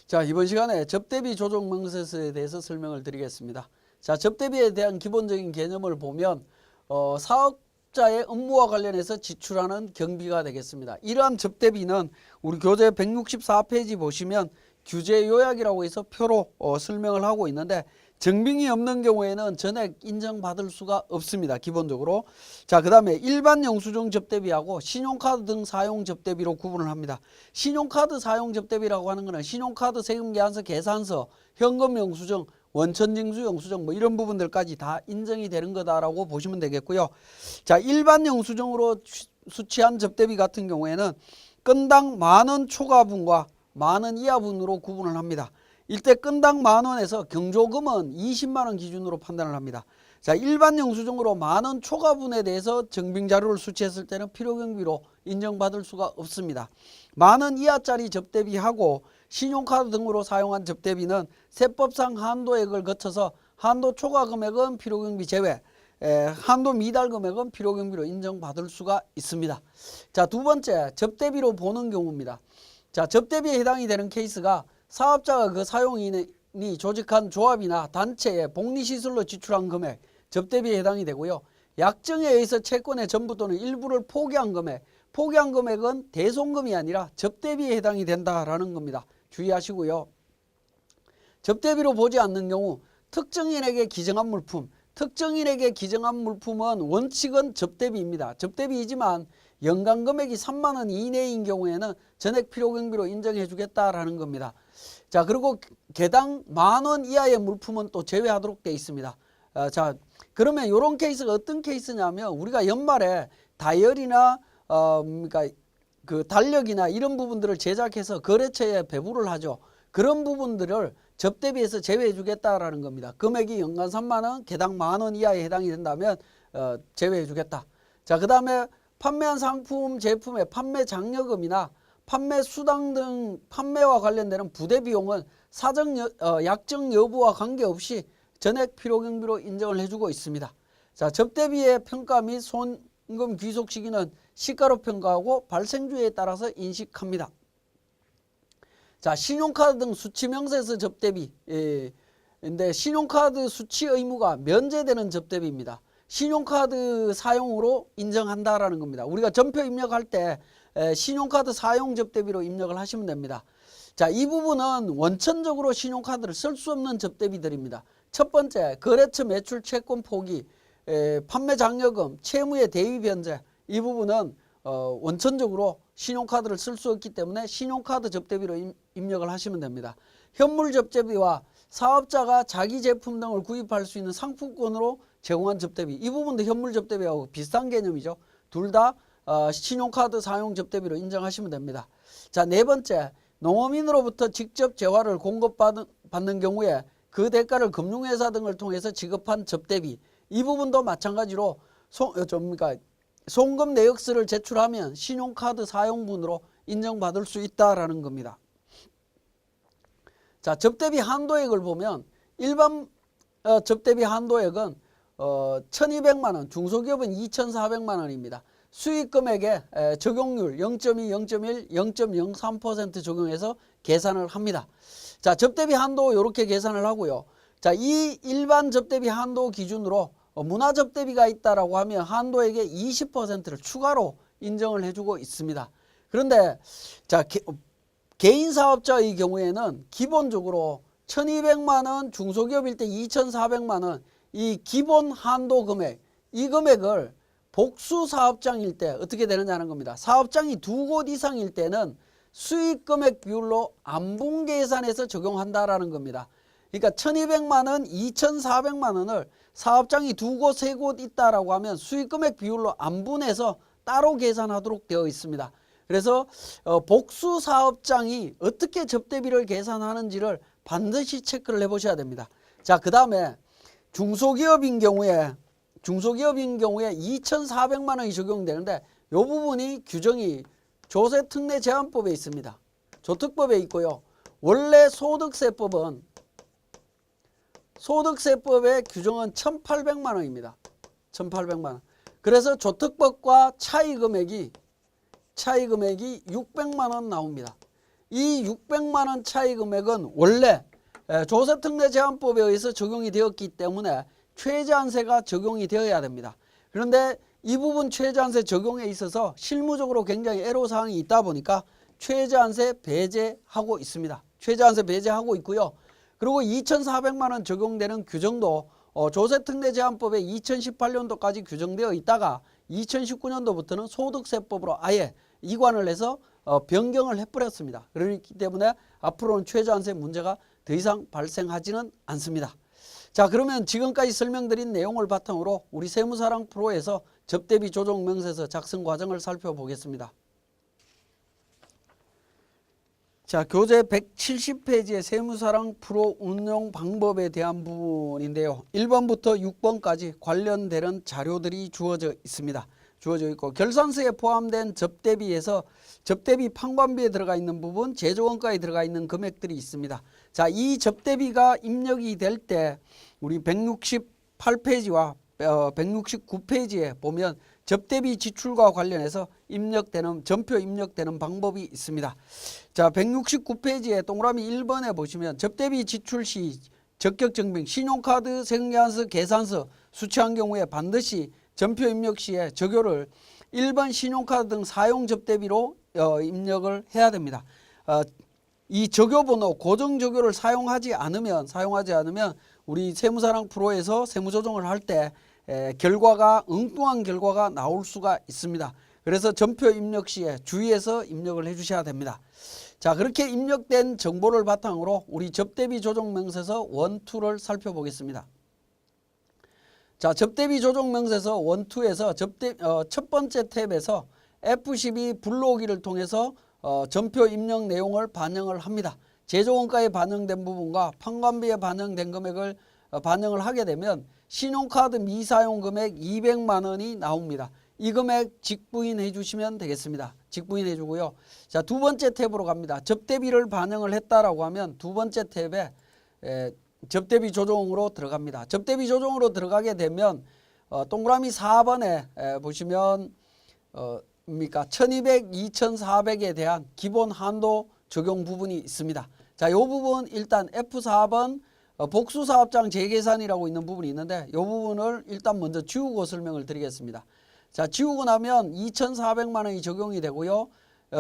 자, 이번 시간에 접대비 조정 명세서에 대해서 설명을 드리겠습니다. 자, 접대비에 대한 기본적인 개념을 보면 사업자의 업무와 관련해서 지출하는 경비가 되겠습니다. 이러한 접대비는 우리 교재 164페이지 보시면 규제 요약이라고 해서 표로 설명을 하고 있는데, 증빙이 없는 경우에는 전액 인정받을 수가 없습니다. 기본적으로. 자, 그 다음에 일반 영수증 접대비하고 신용카드 등 사용 접대비로 구분을 합니다. 신용카드 사용 접대비라고 하는 것은 신용카드 세금계산서, 계산서, 현금 영수증, 원천징수 영수증 뭐 이런 부분들까지 다 인정이 되는 거다라고 보시면 되겠고요. 자, 일반 영수증으로 수취한 접대비 같은 경우에는 건당 만원 초과분과 만원 이하분으로 구분을 합니다. 이때 건당 만원에서 경조금은 20만원 기준으로 판단을 합니다. 자, 일반 영수증으로 만원 초과분에 대해서 증빙자료를 수취했을 때는 필요경비로 인정받을 수가 없습니다. 만원 이하짜리 접대비하고 신용카드 등으로 사용한 접대비는 세법상 한도액을 거쳐서 한도 초과 금액은 필요경비 제외, 한도 미달 금액은 필요경비로 인정받을 수가 있습니다. 자, 두 번째, 접대비로 보는 경우입니다. 자, 접대비에 해당이 되는 케이스가 사업자가 그 사용인이 조직한 조합이나 단체에 복리시설로 지출한 금액, 접대비에 해당이 되고요. 약정에 의해서 채권의 전부 또는 일부를 포기한 금액은 대손금이 아니라 접대비에 해당이 된다라는 겁니다. 주의하시고요. 접대비로 보지 않는 경우 특정인에게 기증한 물품, 특정인에게 기증한 물품은 원칙은 접대비입니다. 접대비이지만 연간 금액이 3만원 이내인 경우에는 전액 필요경비로 인정해 주겠다라는 겁니다. 자, 그리고 개당 만원 이하의 물품은 또 제외하도록 되어 있습니다. 자, 그러면 이런 케이스가 어떤 케이스냐면, 우리가 연말에 다이어리나 그러니까 그 달력이나 이런 부분들을 제작해서 거래처에 배부를 하죠. 그런 부분들을 접대비에서 제외해 주겠다라는 겁니다. 금액이 연간 3만원, 개당 만원 이하에 해당이 된다면 제외해 주겠다. 자, 그 다음에 판매한 상품, 제품의 판매 장려금이나 판매 수당 등 판매와 관련되는 부대 비용은 사정 약정 여부와 관계없이 전액 필요경비로 인정을 해주고 있습니다. 자, 접대비의 평가 및 손금 귀속 시기는 시가로 평가하고 발생주의에 따라서 인식합니다. 자, 신용카드 등 수취 명세서 접대비. 근데 신용카드 수취 의무가 면제되는 접대비입니다. 신용카드 사용으로 인정한다라는 겁니다. 우리가 전표 입력할 때 신용카드 사용 접대비로 입력을 하시면 됩니다. 자, 이 부분은 원천적으로 신용카드를 쓸 수 없는 접대비들입니다. 첫 번째, 거래처 매출 채권 포기, 판매 장려금, 채무의 대위 변제, 이 부분은 원천적으로 신용카드를 쓸 수 없기 때문에 신용카드 접대비로 입력을 하시면 됩니다. 현물 접대비와 사업자가 자기 제품 등을 구입할 수 있는 상품권으로 제공한 접대비, 이 부분도 현물 접대비하고 비슷한 개념이죠. 둘 다 신용카드 사용 접대비로 인정하시면 됩니다. 자, 네 번째, 농업인으로부터 직접 재화를 공급받는 경우에 그 대가를 금융회사 등을 통해서 지급한 접대비, 이 부분도 마찬가지로 송금 내역서를 제출하면 신용카드 사용분으로 인정받을 수 있다라는 겁니다. 자, 접대비 한도액을 보면 일반 접대비 한도액은 1200만원, 중소기업은 2400만원입니다. 수익금액에 적용률 0.2, 0.1, 0.03% 적용해서 계산을 합니다. 자, 접대비 한도 이렇게 계산을 하고요. 자, 이 일반 접대비 한도 기준으로 문화 접대비가 있다라고 하면 한도액의 20%를 추가로 인정을 해주고 있습니다. 그런데 자, 개인 사업자의 경우에는 기본적으로 1200만원, 중소기업일 때 2400만원, 이 기본 한도 금액, 이 금액을 복수 사업장일 때 어떻게 되느냐는 겁니다. 사업장이 2곳 이상일 때는 수익금액 비율로 안분 계산해서 적용한다라는 겁니다. 그러니까 1200만원, 2400만원을 사업장이 2곳, 3곳 있다라고 하면 수익금액 비율로 안분해서 따로 계산하도록 되어 있습니다. 그래서 복수 사업장이 어떻게 접대비를 계산하는지를 반드시 체크를 해보셔야 됩니다. 자, 그 다음에 중소기업인 경우에 2400만 원이 적용되는데 이 부분이 규정이 조세특례제한법에 있습니다. 조특법에 있고요. 원래 소득세법의 규정은 1800만 원입니다. 1800만 원. 그래서 조특법과 차이 금액이 600만 원 나옵니다. 이 600만 원 차이 금액은 원래 조세특례제한법에 의해서 적용이 되었기 때문에 최저한세가 적용이 되어야 됩니다. 그런데 이 부분 최저한세 적용에 있어서 실무적으로 굉장히 애로사항이 있다 보니까 최저한세 배제하고 있습니다. 최저한세 배제하고 있고요. 그리고 2,400만 원 적용되는 규정도 조세특례제한법에 2018년도까지 규정되어 있다가 2019년도부터는 소득세법으로 아예 이관을 해서 변경을 해버렸습니다. 그렇기 때문에 앞으로는 최저한세 문제가 더 이상 발생하지는 않습니다. 자, 그러면 지금까지 설명드린 내용을 바탕으로 우리 세무사랑 프로에서 접대비 조정 명세서 작성 과정을 살펴보겠습니다. 자, 교재 170페이지의 세무사랑 프로 운영 방법에 대한 부분인데요. 1번부터 6번까지 관련되는 자료들이 주어져 있습니다. 주어져 있고 결산서에 포함된 접대비에서 접대비 판관비에 들어가 있는 부분, 제조원가에 들어가 있는 금액들이 있습니다. 자, 이 접대비가 입력이 될 때 우리 168페이지와 169페이지에 보면 접대비 지출과 관련해서 입력되는 전표 입력되는 방법이 있습니다. 자, 169페이지에 동그라미 1번에 보시면 접대비 지출 시 적격증빙, 신용카드, 세금계산서, 계산서 수취한 경우에 반드시 전표 입력 시에 적요를 1번 신용카드 등 사용 접대비로 입력을 해야 됩니다. 이 적요번호 고정 적요를 사용하지 않으면 우리 세무사랑 프로에서 세무조정을 할 때 결과가 엉뚱한 결과가 나올 수가 있습니다. 그래서 전표 입력 시에 주의해서 입력을 해주셔야 됩니다. 자, 그렇게 입력된 정보를 바탕으로 우리 접대비 조정 명세서 1, 2를 살펴보겠습니다. 자, 접대비 조정 명세서 1, 2에서 첫 번째 탭에서 F12 불러오기를 통해서 전표 입력 내용을 반영을 합니다. 제조원가에 반영된 부분과 판관비에 반영된 금액을 반영을 하게 되면 신용카드 미사용 금액 200만 원이 나옵니다. 이 금액 직부인해 주시면 되겠습니다. 직부인해 주고요. 자, 두 번째 탭으로 갑니다. 접대비를 반영을 했다라고 하면 두 번째 탭에 접대비 조정으로 들어갑니다. 접대비 조정으로 들어가게 되면 동그라미 4번에 보시면 1200, 2400에 대한 기본 한도 적용 부분이 있습니다. 자, 이 부분 일단 F4번 복수사업장 재계산이라고 있는 부분이 있는데 이 부분을 일단 먼저 지우고 설명을 드리겠습니다. 자, 지우고 나면 2,400만 원이 적용이 되고요.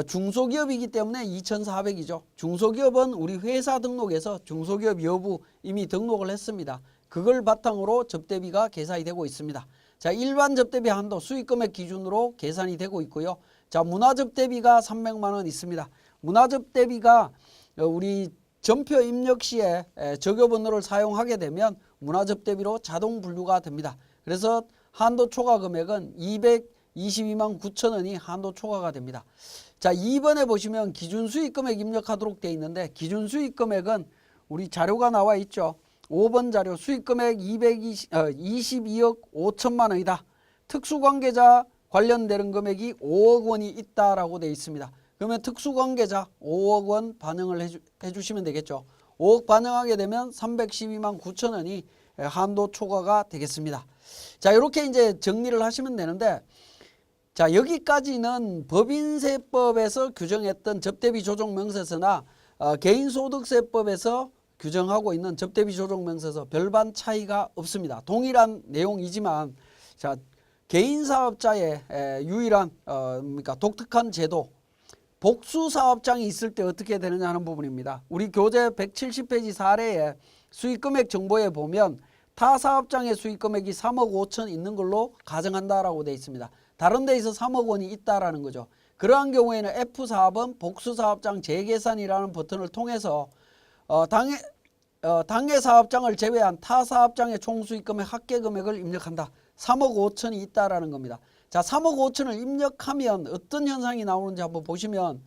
중소기업이기 때문에 2,400이죠. 중소기업은 우리 회사 등록에서 중소기업 여부 이미 등록을 했습니다. 그걸 바탕으로 접대비가 계산이 되고 있습니다. 자, 일반 접대비 한도 수익금액 기준으로 계산이 되고 있고요. 자, 문화접대비가 300만 원 있습니다. 문화접대비가 우리 전표 입력 시에 적요번호를 사용하게 되면 문화접대비로 자동 분류가 됩니다. 그래서 한도 초과 금액은 222만 9천 원이 한도 초과가 됩니다. 자, 2번에 보시면 기준수익금액 입력하도록 되어 있는데 기준수익금액은 우리 자료가 나와 있죠. 5번 자료 수익금액 22억 5천만 원이다. 특수관계자 관련되는 금액이 5억 원이 있다라고 되어 있습니다. 그러면 특수관계자 5억 원 반영을 해주시면 되겠죠. 5억 반영하게 되면 312만 9천 원이 한도 초과가 되겠습니다. 자, 이렇게 이제 정리를 하시면 되는데 자, 여기까지는 법인세법에서 규정했던 접대비 조정 명세서나 개인소득세법에서 규정하고 있는 접대비 조정 명세서 별반 차이가 없습니다. 동일한 내용이지만 자, 개인사업자의 유일한 독특한 제도 복수사업장이 있을 때 어떻게 되느냐 하는 부분입니다. 우리 교재 170페이지 사례에 수익금액 정보에 보면 타 사업장의 수익금액이 3억 5천 있는 걸로 가정한다라고 되어 있습니다. 다른 데에서 3억 원이 있다라는 거죠. 그러한 경우에는 F4번 복수사업장 재계산이라는 버튼을 통해서 당해 사업장을 제외한 타 사업장의 총수익금액 합계금액을 입력한다. 3억 5천이 있다라는 겁니다. 자, 3억 5천을 입력하면 어떤 현상이 나오는지 한번 보시면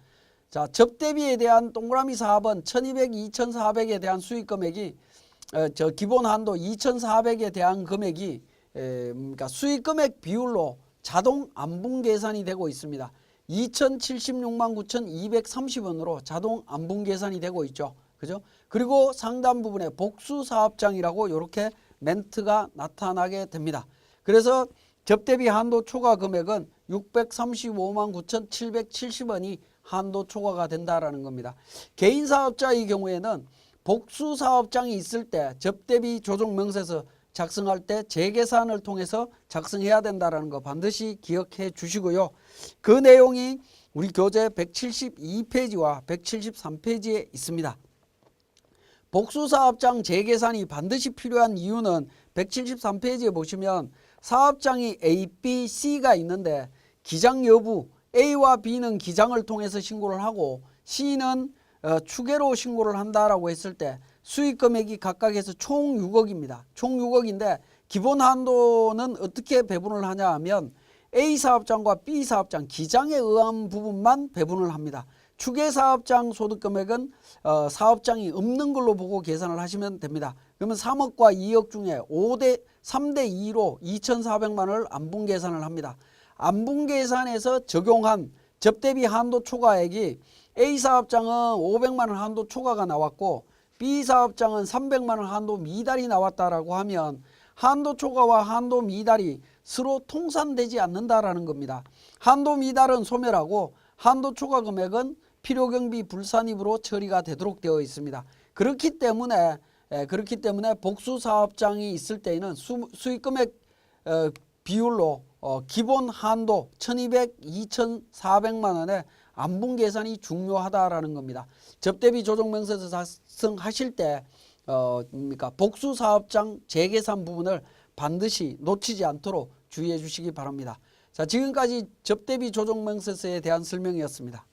자, 접대비에 대한 동그라미 4번 1200, 2400에 대한 수익금액이 기본 한도 2400에 대한 금액이 수익금액 비율로 자동 안분 계산이 되고 있습니다. 2076만 9,230원으로 자동 안분 계산이 되고 있죠. 그죠? 그리고 상단 부분에 복수사업장이라고 이렇게 멘트가 나타나게 됩니다. 그래서 접대비 한도 초과 금액은 635만 9,770원이 한도 초과가 된다라는 겁니다. 개인 사업자의 경우에는 복수 사업장이 있을 때 접대비 조정 명세서 작성할 때 재계산을 통해서 작성해야 된다라는 거 반드시 기억해 주시고요. 그 내용이 우리 교재 172페이지와 173페이지에 있습니다. 복수사업장 재계산이 반드시 필요한 이유는 173페이지에 보시면 사업장이 A, B, C가 있는데 기장 여부 A와 B는 기장을 통해서 신고를 하고 C는 추계로 신고를 한다라고 했을 때 수익 금액이 각각에서 총 6억입니다. 총 6억인데 기본 한도는 어떻게 배분을 하냐 하면 A 사업장과 B 사업장 기장에 의한 부분만 배분을 합니다. 추계 사업장 소득 금액은 사업장이 없는 걸로 보고 계산을 하시면 됩니다. 그러면 3억과 2억 중에 3대 2로 2,400만 원을 안분 계산을 합니다. 안분 계산에서 적용한 접대비 한도 초과액이 A 사업장은 500만 원 한도 초과가 나왔고 B 사업장은 300만 원 한도 미달이 나왔다라고 하면 한도 초과와 한도 미달이 서로 통산되지 않는다라는 겁니다. 한도 미달은 소멸하고 한도 초과 금액은 필요경비 불산입으로 처리가 되도록 되어 있습니다. 그렇기 때문에 복수 사업장이 있을 때에는 수익 금액 비율로 기본 한도 1,200, 2,400만 원의 안분 계산이 중요하다라는 겁니다. 접대비 조정 명세서 작성하실 때 복수 사업장 재계산 부분을 반드시 놓치지 않도록 주의해 주시기 바랍니다. 자, 지금까지 접대비 조정 명세서에 대한 설명이었습니다.